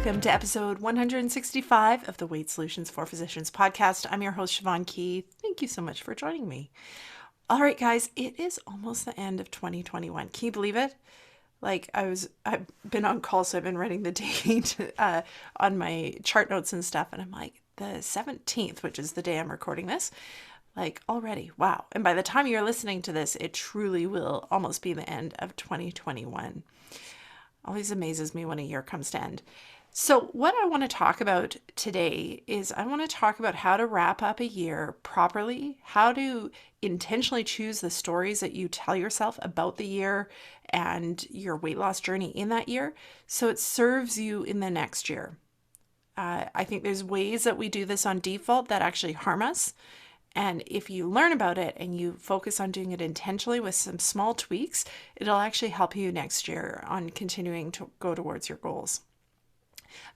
Welcome to episode 165 of the Weight Solutions for Physicians podcast. I'm your host, Siobhan Key. Thank you so much for joining me. All right, guys, it is almost the end of 2021. Can you believe it? I've been on call, so I've been writing the date on my chart notes and stuff. And I'm like, the 17th, which is the day I'm recording this, already, wow. And by the time you're listening to this, it truly will almost be the end of 2021. Always amazes me when a year comes to end. So what I want to talk about today is I want to talk about how to wrap up a year properly, how to intentionally choose the stories that you tell yourself about the year and your weight loss journey in that year so it serves you in the next year. I think there's ways that we do this on default that actually harm us. And if you learn about it and you focus on doing it intentionally with some small tweaks, it'll actually help you next year on continuing to go towards your goals.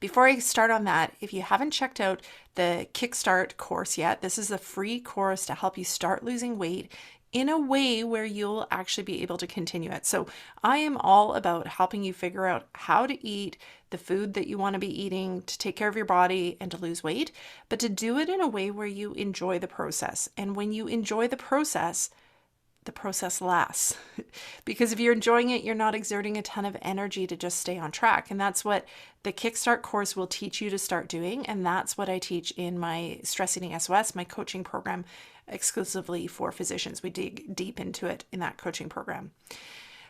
Before I start on that, if you haven't checked out the Kickstart course yet, this is a free course to help you start losing weight in a way where you'll actually be able to continue it. So I am all about helping you figure out how to eat the food that you want to be eating to take care of your body and to lose weight, but to do it in a way where you enjoy the process. And when you enjoy the process lasts. Because if you're enjoying it, you're not exerting a ton of energy to just stay on track. And that's what the Kickstart course will teach you to start doing. And that's what I teach in my Stress Eating SOS, my coaching program exclusively for physicians. We dig deep into it in that coaching program.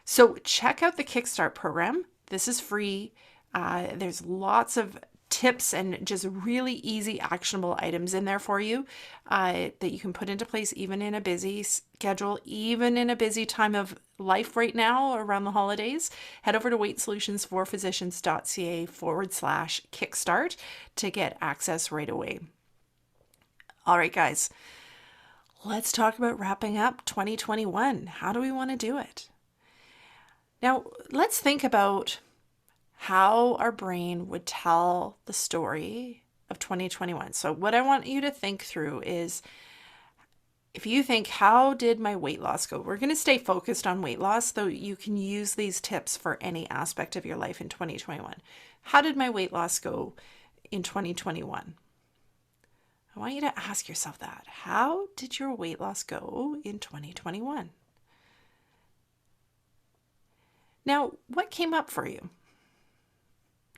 So check out the Kickstart program. This is free. There's lots of tips and just really easy actionable items in there for you that you can put into place even in a busy schedule, even in a busy time of life right now around the holidays. Head over to weightsolutions4physicians.ca/kickstart to get access right away. All right, guys, let's talk about wrapping up 2021. How do we want to do it? Now, let's think about how our brain would tell the story of 2021. So what I want you to think through is, if you think, how did my weight loss go? We're going to stay focused on weight loss, though you can use these tips for any aspect of your life in 2021. How did my weight loss go in 2021? I want you to ask yourself that. How did your weight loss go in 2021? Now, what came up for you?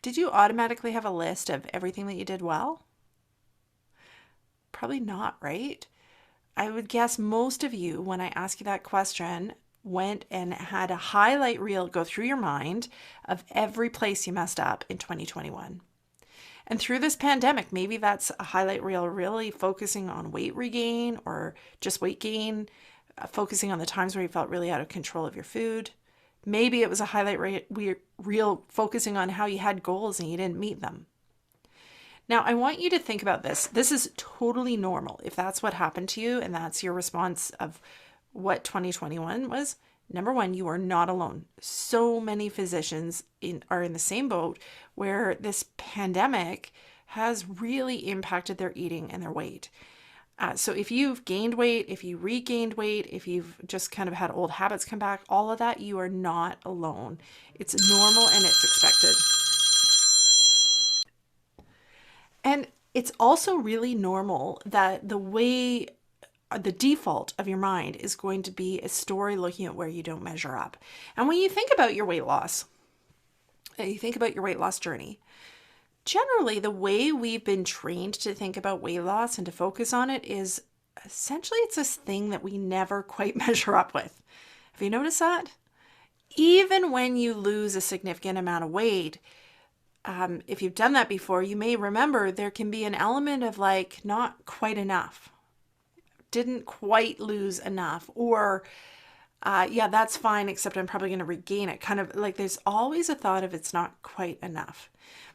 Did you automatically have a list of everything that you did well? Probably not, right? I would guess most of you, when I ask you that question, went and had a highlight reel go through your mind of every place you messed up in 2021. And through this pandemic, maybe that's a highlight reel really focusing on weight regain or just weight gain, focusing on the times where you felt really out of control of your food. Maybe it was a highlight reel focusing on how you had goals and you didn't meet them. Now, I want you to think about this. This is totally normal. If that's what happened to you and that's your response of what 2021 was, number one, you are not alone. So many physicians are in the same boat where this pandemic has really impacted their eating and their weight. So if you've gained weight, if you regained weight, if you've just kind of had old habits come back, all of that, you are not alone. It's normal and it's expected. And it's also really normal that the default of your mind is going to be a story looking at where you don't measure up. And when you think about your weight loss, you think about your weight loss journey, generally, the way we've been trained to think about weight loss and to focus on it is essentially it's this thing that we never quite measure up with. Have you noticed that? Even when you lose a significant amount of weight, if you've done that before, you may remember there can be an element of not quite enough. Didn't quite lose enough. Or, yeah, that's fine, except I'm probably going to regain it. Kind of like there's always a thought of it's not quite enough.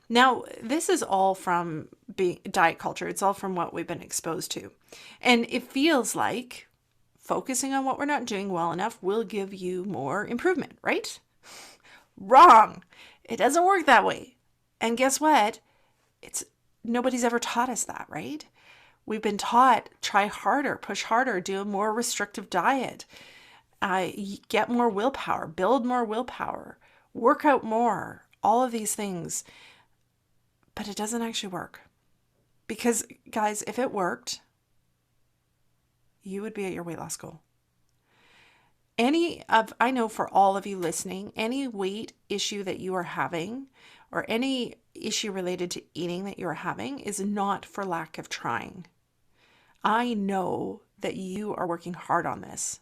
Now, this is all from diet culture. It's all from what we've been exposed to. And it feels like focusing on what we're not doing well enough will give you more improvement, right? Wrong. It doesn't work that way. And guess what? Nobody's ever taught us that, right? We've been taught, try harder, push harder, do a more restrictive diet, get more willpower, build more willpower, work out more, all of these things. but it doesn't actually work. Because, guys, if it worked, you would be at your weight loss goal. I know for all of you listening, any weight issue that you are having or any issue related to eating that you're having is not for lack of trying. I know that you are working hard on this,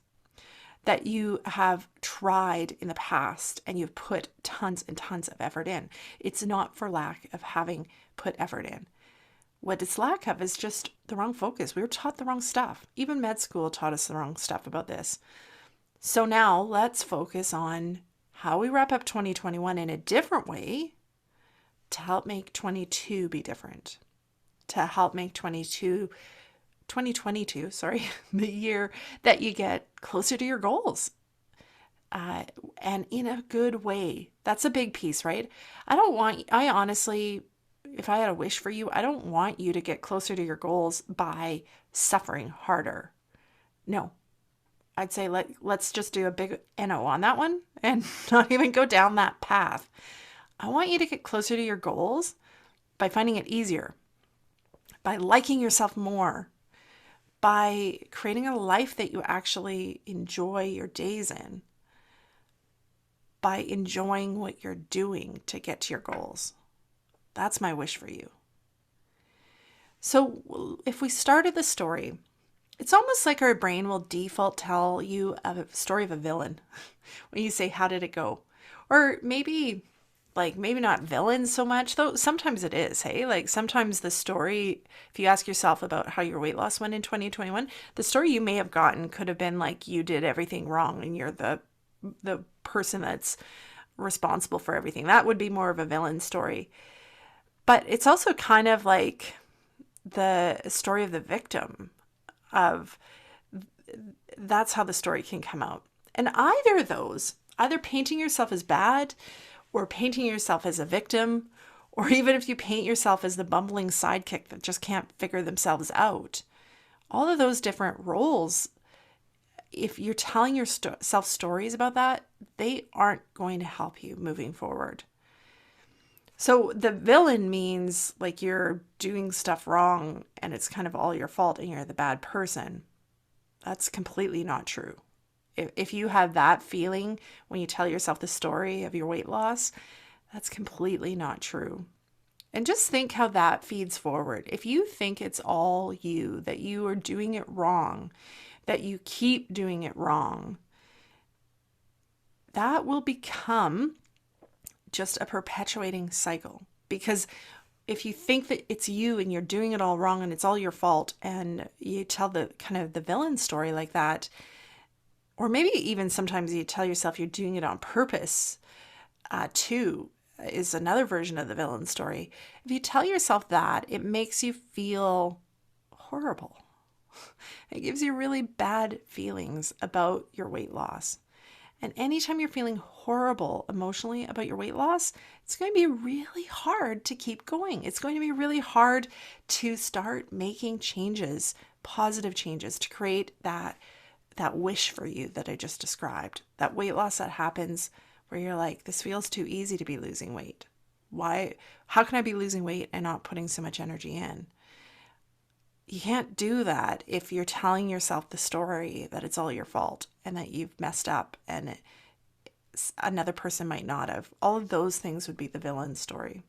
that you have tried in the past and you've put tons and tons of effort in. It's not for lack of having put effort in. What it's lack of is just the wrong focus. We were taught the wrong stuff. Even med school taught us the wrong stuff about this. So now let's focus on how we wrap up 2021 in a different way to help make 22 be different, to help make 2022, the year that you get closer to your goals. And in a good way. That's a big piece, right? I honestly, if I had a wish for you, I don't want you to get closer to your goals by suffering harder. No, I'd say let's just do a big NO on that one and not even go down that path. I want you to get closer to your goals by finding it easier, by liking yourself more, by creating a life that you actually enjoy your days in, by enjoying what you're doing to get to your goals. That's my wish for you. So if we started the story, it's almost like our brain will default tell you a story of a villain when you say, how did it go? Or maybe not villains so much, though sometimes it is, hey? Like sometimes the story, if you ask yourself about how your weight loss went in 2021, the story you may have gotten could have been like you did everything wrong and you're the person that's responsible for everything. That would be more of a villain story. But it's also kind of like the story of the victim of that's how the story can come out. And either of those, either painting yourself as bad or painting yourself as a victim, or even if you paint yourself as the bumbling sidekick that just can't figure themselves out, all of those different roles, if you're telling yourself stories about that, they aren't going to help you moving forward. So the villain means like you're doing stuff wrong and it's kind of all your fault and you're the bad person. That's completely not true. If you have that feeling when you tell yourself the story of your weight loss, that's completely not true. And just think how that feeds forward. If you think it's all you, that you are doing it wrong, that you keep doing it wrong, that will become just a perpetuating cycle. Because if you think that it's you and you're doing it all wrong and it's all your fault, and you tell the kind of the villain story like that, or maybe even sometimes you tell yourself you're doing it on purpose, too, is another version of the villain story. If you tell yourself that, it makes you feel horrible. It gives you really bad feelings about your weight loss. And anytime you're feeling horrible emotionally about your weight loss, it's going to be really hard to keep going. It's going to be really hard to start making changes, positive changes, to create that wish for you that I just described. That weight loss that happens where you're like, this feels too easy to be losing weight. Why? How can I be losing weight and not putting so much energy in? You can't do that if you're telling yourself the story that it's all your fault and that you've messed up and another person might not have. All of those things would be the villain story.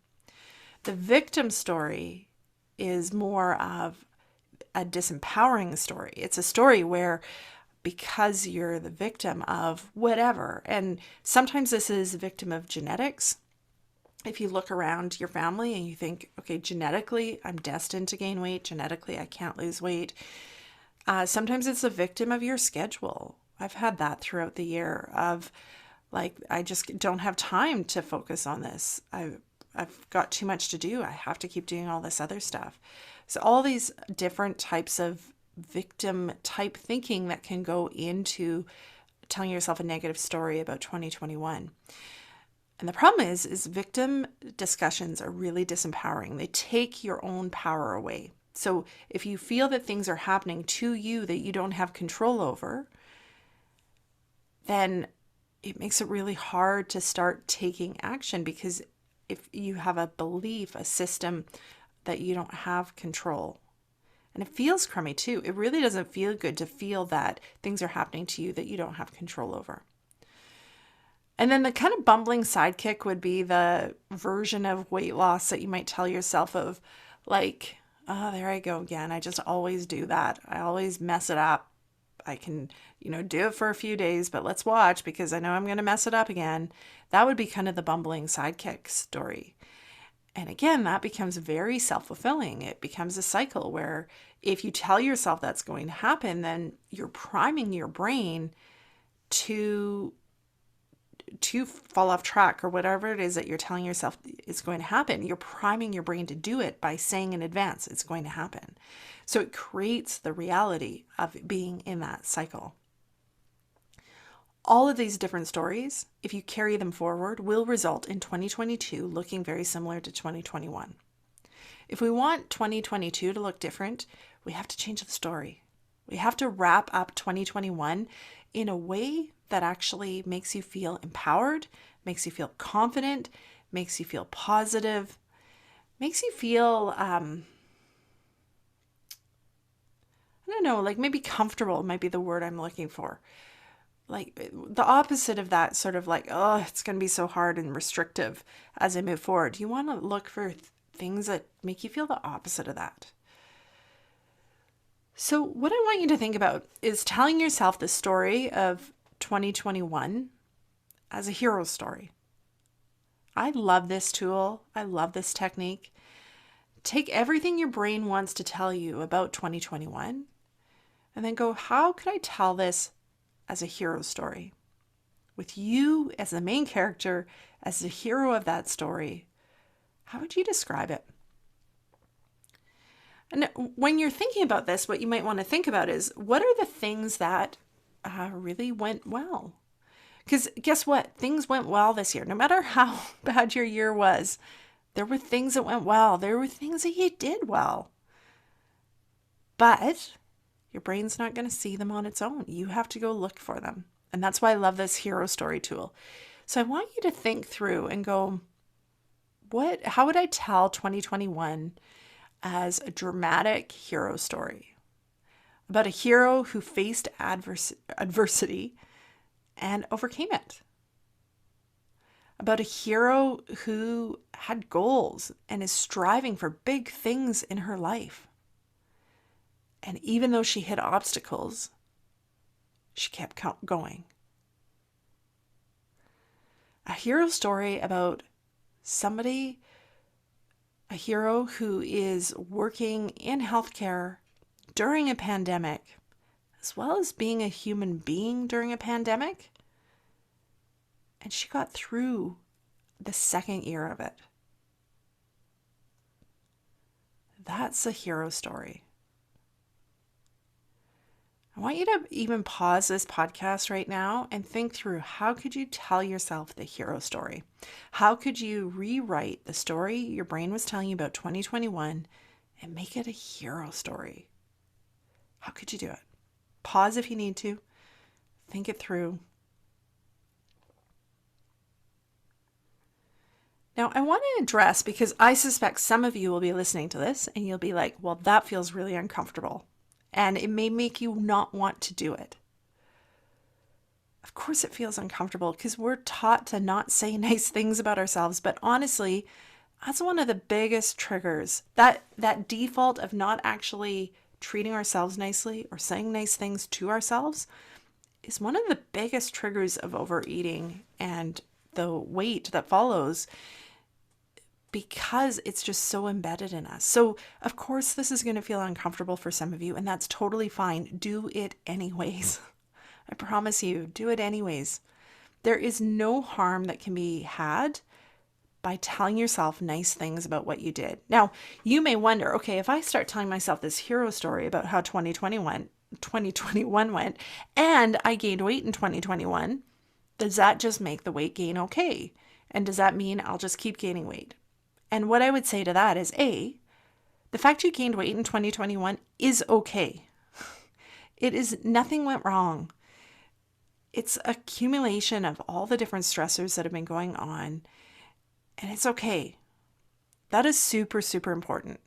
The victim story is more of a disempowering story. It's a story where because you're the victim of whatever, and sometimes this is a victim of genetics. If you look around your family and you think, okay, genetically, I'm destined to gain weight. Genetically, I can't lose weight. Sometimes it's a victim of your schedule. I've had that throughout the year of like, I just don't have time to focus on this. I've got too much to do. I have to keep doing all this other stuff. So all these different types of victim type thinking that can go into telling yourself a negative story about 2021. And the problem is victim discussions are really disempowering. They take your own power away. So if you feel that things are happening to you that you don't have control over, then it makes it really hard to start taking action because if you have a belief, a system that you don't have control. And it feels crummy too. It really doesn't feel good to feel that things are happening to you that you don't have control over. And then the kind of bumbling sidekick would be the version of weight loss that you might tell yourself of, like, oh, there I go again. I just always do that. I always mess it up. I can, do it for a few days, but let's watch because I know I'm going to mess it up again. That would be kind of the bumbling sidekick story. And again, that becomes very self-fulfilling. It becomes a cycle where if you tell yourself that's going to happen, then you're priming your brain to fall off track, or whatever it is that you're telling yourself is going to happen. You're priming your brain to do it by saying in advance it's going to happen. So it creates the reality of being in that cycle. All of these different stories, if you carry them forward, will result in 2022 looking very similar to 2021. If we want 2022 to look different, we have to change the story. We have to wrap up 2021 in a way that actually makes you feel empowered, makes you feel confident, makes you feel positive, makes you feel, I don't know, like maybe comfortable might be the word I'm looking for. Like the opposite of that, sort of like, oh, it's going to be so hard and restrictive as I move forward. You want to look for things that make you feel the opposite of that. So what I want you to think about is telling yourself the story of 2021 as a hero story. I love this tool. I love this technique. Take everything your brain wants to tell you about 2021 and then go, how could I tell this as a hero story? With you as the main character, as the hero of that story, how would you describe it? And when you're thinking about this, what you might want to think about is, what are the things that really went well? Because guess what? Things went well this year. No matter how bad your year was, there were things that went well. There were things that you did well. But your brain's not going to see them on its own. You have to go look for them. And that's why I love this hero story tool. So I want you to think through and go, how would I tell 2021 as a dramatic hero story about a hero who faced adversity and overcame it? About a hero who had goals and is striving for big things in her life. And even though she hit obstacles, she kept going. A hero story about a hero who is working in healthcare during a pandemic, as well as being a human being during a pandemic. And she got through the second year of it. That's a hero story. I want you to even pause this podcast right now and think through, how could you tell yourself the hero story? How could you rewrite the story your brain was telling you about 2021 and make it a hero story? How could you do it? Pause if you need to. Think it through. Now, I want to address, because I suspect some of you will be listening to this and you'll be like, well, that feels really uncomfortable. And it may make you not want to do it. Of course it feels uncomfortable because we're taught to not say nice things about ourselves. But honestly, that's one of the biggest triggers. That default of not actually treating ourselves nicely or saying nice things to ourselves is one of the biggest triggers of overeating and the weight that follows, because it's just so embedded in us. So of course this is going to feel uncomfortable for some of you, and that's totally fine. Do it anyways. I promise you, do it anyways. There is no harm that can be had by telling yourself nice things about what you did. Now, you may wonder, okay, if I start telling myself this hero story about how 2021 went and I gained weight in 2021, does that just make the weight gain okay? And does that mean I'll just keep gaining weight? And what I would say to that is, A, the fact you gained weight in 2021 is okay. Nothing went wrong. It's accumulation of all the different stressors that have been going on. And it's okay. That is super, super important.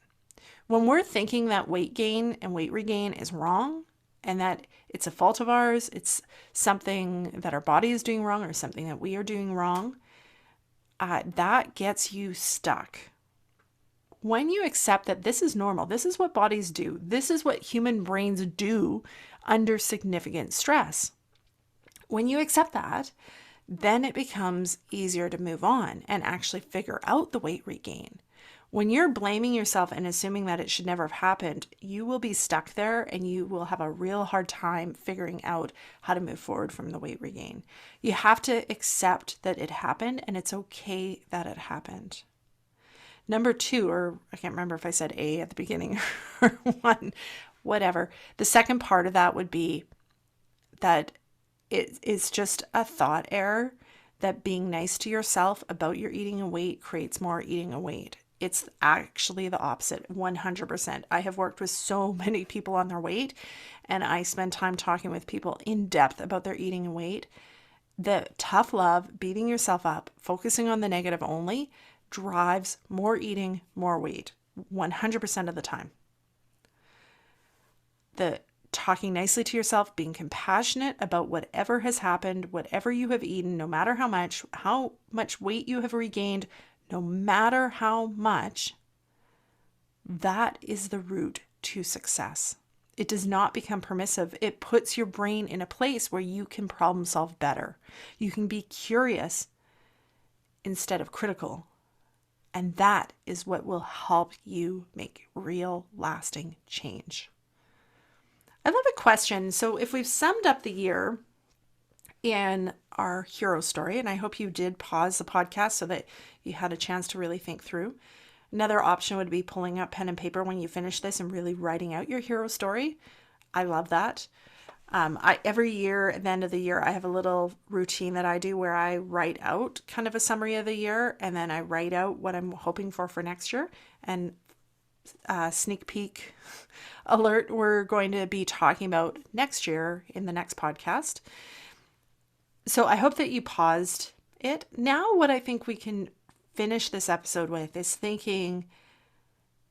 When we're thinking that weight gain and weight regain is wrong and that it's a fault of ours, it's something that our body is doing wrong or something that we are doing wrong, that gets you stuck. When you accept that this is normal, this is what bodies do, this is what human brains do under significant stress. When you accept that, then it becomes easier to move on and actually figure out the weight regain. When you're blaming yourself and assuming that it should never have happened, you will be stuck there and you will have a real hard time figuring out how to move forward from the weight regain. You have to accept that it happened and it's okay that it happened. Number 2, or I can't remember if I said A at the beginning or 1, whatever. The second part of that would be that it is just a thought error that being nice to yourself about your eating and weight creates more eating and weight. It's actually the opposite, 100%. I have worked with so many people on their weight, and I spend time talking with people in depth about their eating and weight. The tough love, beating yourself up, focusing on the negative only, drives more eating, more weight, 100% of the time. The talking nicely to yourself, being compassionate about whatever has happened, whatever you have eaten, no matter how much weight you have regained, no matter how much, that is the route to success. It does not become permissive. It puts your brain in a place where you can problem solve better. You can be curious instead of critical. And that is what will help you make real lasting change. I love a question. So if we've summed up the year in our hero story, and I hope you did pause the podcast so that you had a chance to really think through. Another option would be pulling out pen and paper when you finish this and really writing out your hero story. I love that. Every year at the end of the year, I have a little routine that I do where I write out kind of a summary of the year, and then I write out what I'm hoping for next year. And sneak peek alert, we're going to be talking about next year in the next podcast. So I hope that you paused it. Now what I think we can finish this episode with is thinking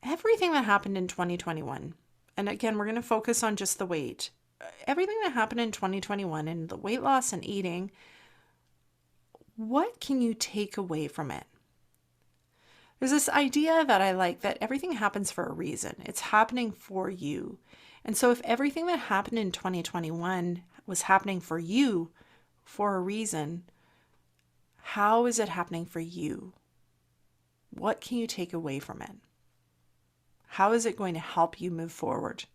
everything that happened in 2021. And again, we're going to focus on just the weight. Everything that happened in 2021 and the weight loss and eating, what can you take away from it? There's this idea that I like that everything happens for a reason. It's happening for you. And so if everything that happened in 2021 was happening for you for a reason, how is it happening for you? What can you take away from it? How is it going to help you move forward?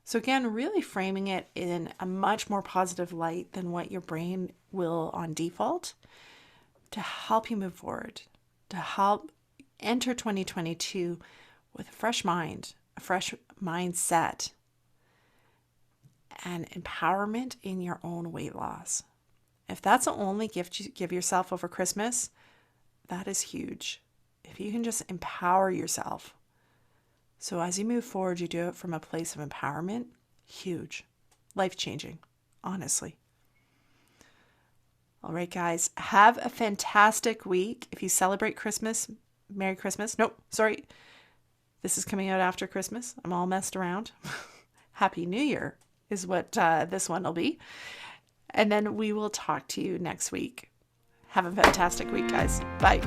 So again, really framing it in a much more positive light than what your brain will on default to help you move forward, to help enter 2022 with a fresh mind, a fresh mindset, and empowerment in your own weight loss. If that's the only gift you give yourself over Christmas, that is huge. If you can just empower yourself. So as you move forward, you do it from a place of empowerment, huge, life-changing, honestly. All right, guys, have a fantastic week. If you celebrate Christmas, Merry Christmas. Nope, sorry. This is coming out after Christmas. I'm all messed around. Happy New Year is what this one will be. And then we will talk to you next week. Have a fantastic week, guys. Bye.